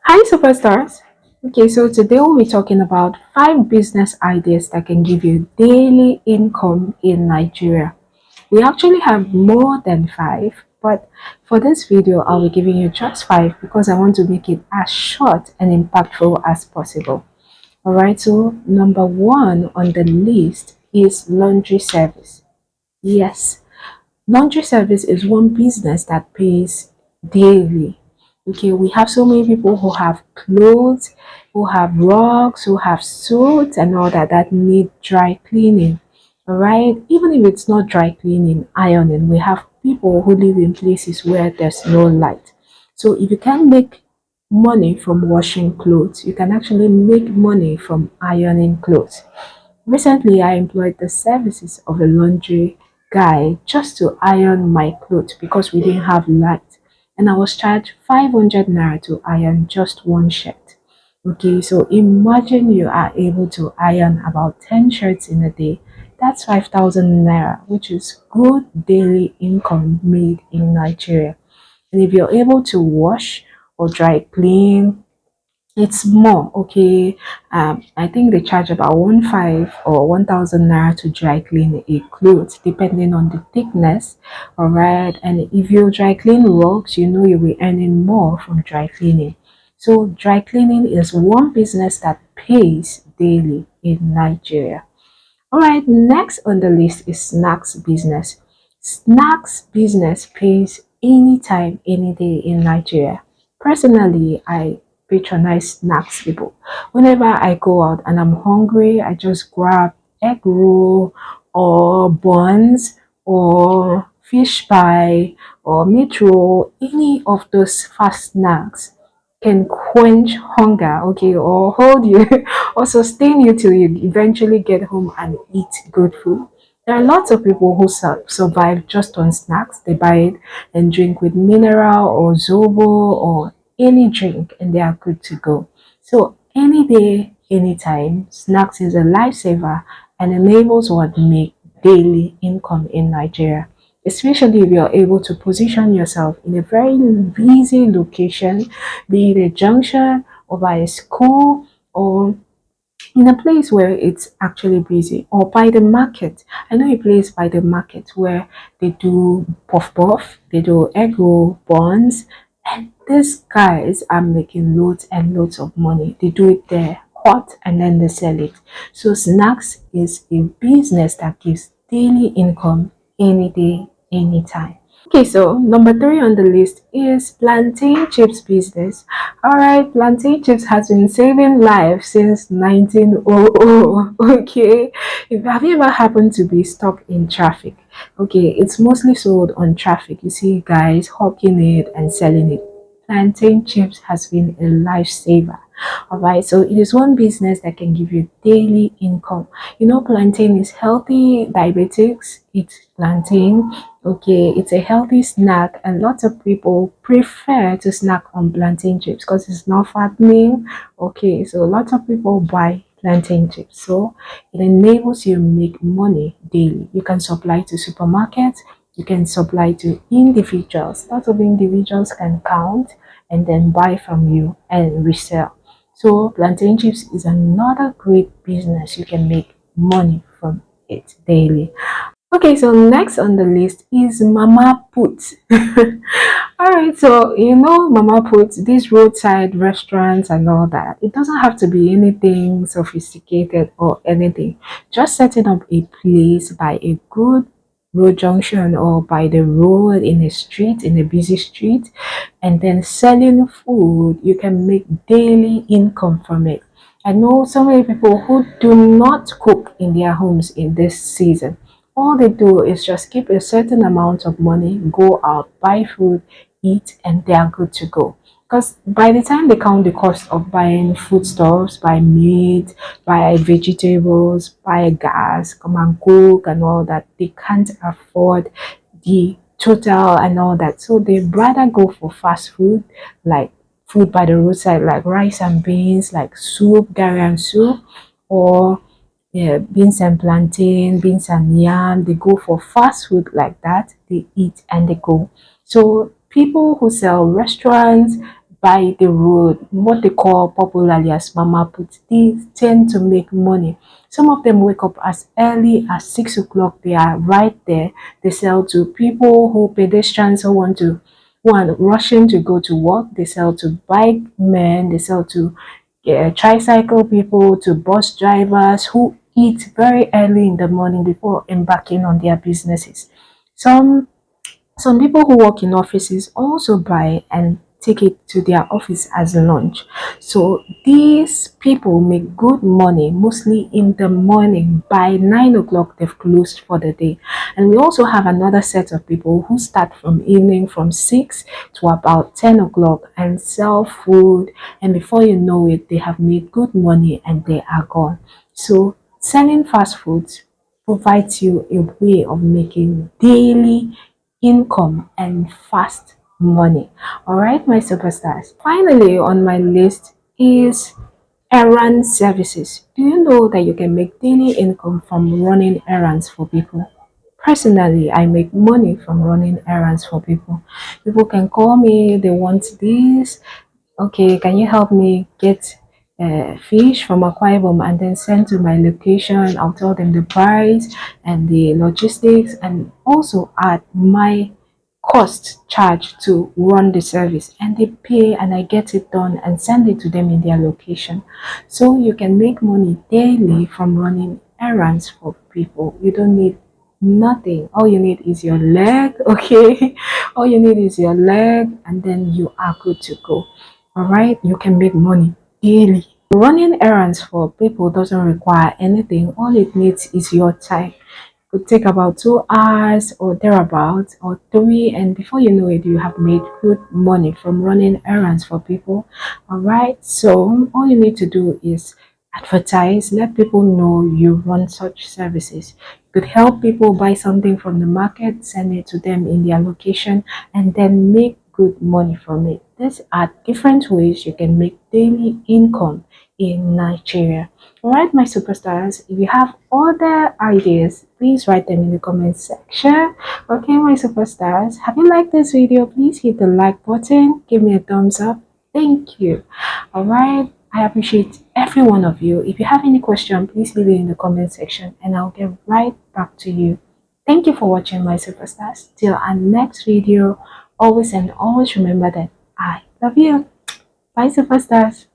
Hi, superstars. Okay, so today we'll be talking about five business ideas that can give you daily income in Nigeria. We actually have more than five, but for this video, I'll be giving you just five because I want to make it as short and impactful as possible. All right, so number one on the list is laundry service. Yes, laundry service is one business that pays daily. Okay, we have so many people who have clothes, who have rugs, who have suits and all that need dry cleaning. All right, even if it's not dry cleaning, ironing, we have people who live in places where there's no light. So if you can make money from washing clothes, you can actually make money from ironing clothes. Recently, I employed the services of a laundry guy just to iron my clothes because we didn't have light. And I was charged 500 naira to iron just one shirt. Okay, so imagine you are able to iron about 10 shirts in a day. That's 5,000 naira, which is good daily income made in Nigeria. And if you're able to wash or dry clean, it's more. Okay, I think they charge about 1,500 or 1,000 naira to dry clean a clothes depending on the thickness. All right, and if you dry clean rugs, you know you'll be earning more from dry cleaning. So dry cleaning is one business that pays daily in Nigeria. All right, next on the list is snacks business. Snacks business pays anytime, any day in Nigeria. Personally, I patronize snacks people. Whenever I go out and I'm hungry, I just grab egg roll or buns or fish pie or meat roll, any of those fast snacks can quench hunger, okay, or hold you or sustain you till you eventually get home and eat good food. There are lots of people who survive just on snacks. They buy it and drink with mineral or zobo or any drink and they are good to go. So any day, anytime, snacks is a lifesaver and enables what make daily income in Nigeria, especially if you're able to position yourself in a very busy location, be it a junction or by a school or in a place where it's actually busy or by the market. I know a place by the market where they do puff puff, they do egg roll buns, and these guys are making loads and loads of money. They do it there hot and then they sell it. So snacks is a business that gives daily income any day, anytime. Okay, so number three on the list is plantain chips business. All right, plantain chips has been saving lives since 1900. Okay, if have you ever happened to be stuck in traffic? Okay, it's mostly sold on traffic. You see guys hawking it and selling it. Plantain chips has been a lifesaver. All right, so it is one business that can give you daily income. You know, plantain is healthy. Diabetics eat plantain. Okay, it's a healthy snack, and lots of people prefer to snack on plantain chips because it's not fattening. Okay, so lots of people buy plantain chips, so it enables you to make money daily. You can supply to supermarkets, you can supply to individuals. Lots of individuals can count and then buy from you and resell. So plantain chips is another great business. You can make money from it daily. Okay, so next on the list is Mama Put. All right, so you know Mama Put, these roadside restaurants and all that. It doesn't have to be anything sophisticated or anything. Just setting up a place by a good road junction or by the road in a street, in a busy street, and then selling food, you can make daily income from it. I know so many people who do not cook in their homes in this season. All they do is just keep a certain amount of money, go out, buy food, eat, and they are good to go. Because by the time they count the cost of buying foodstuffs, buy meat, buy vegetables, buy gas, come and cook and all that, they can't afford the total and all that. So they rather go for fast food, like food by the roadside, like rice and beans, like soup, Garian soup, or yeah, beans and plantain, beans and yam. They go for fast food like that. They eat and they go. So people who sell restaurants, by the road, what they call popularly as mama put, they tend to make money. Some of them wake up as early as 6 o'clock. They are right there. They sell to people who pedestrians who want to one rushing to go to work. They sell to bike men. They sell to tricycle people, to bus drivers who eat very early in the morning before embarking on their businesses. Some people who work in offices also buy and take it to their office as lunch. So these people make good money mostly in the morning. By 9 o'clock, they've closed for the day. And we also have another set of people who start from evening from 6 to about 10 o'clock and sell food. And before you know it, they have made good money and they are gone. So selling fast foods provides you a way of making daily income and fast money. All right, my superstars. Finally, on my list is errand services. Do you know that you can make daily income from running errands for people? Personally, I make money from running errands for people. People can call me, they want this. Okay, can you help me get fish from Akwa Ibom and then send to my location? I'll tell them the price and the logistics and also add my cost charge to run the service, and they pay and I get it done and send it to them in their location. So you can make money daily from running errands for people. You don't need nothing. All you need is your leg, okay? All you need is your leg and then you are good to go. All right, you can make money daily. Running errands for people doesn't require anything. All it needs is your time. Could take about 2 hours or thereabouts or three, and before you know it, you have made good money from running errands for people. All right, so all you need to do is advertise, let people know you run such services. You could help people buy something from the market, send it to them in their location, and then make good money from it. These are different ways you can make daily income in Nigeria. Alright, my superstars, if you have other ideas, please write them in the comment section. Okay, my superstars, have you liked this video? Please hit the like button, give me a thumbs up. Thank you. Alright, I appreciate every one of you. If you have any question, please leave it in the comment section and I'll get right back to you. Thank you for watching, my superstars. Till our next video, always and always remember that I love you. Bye, superstars.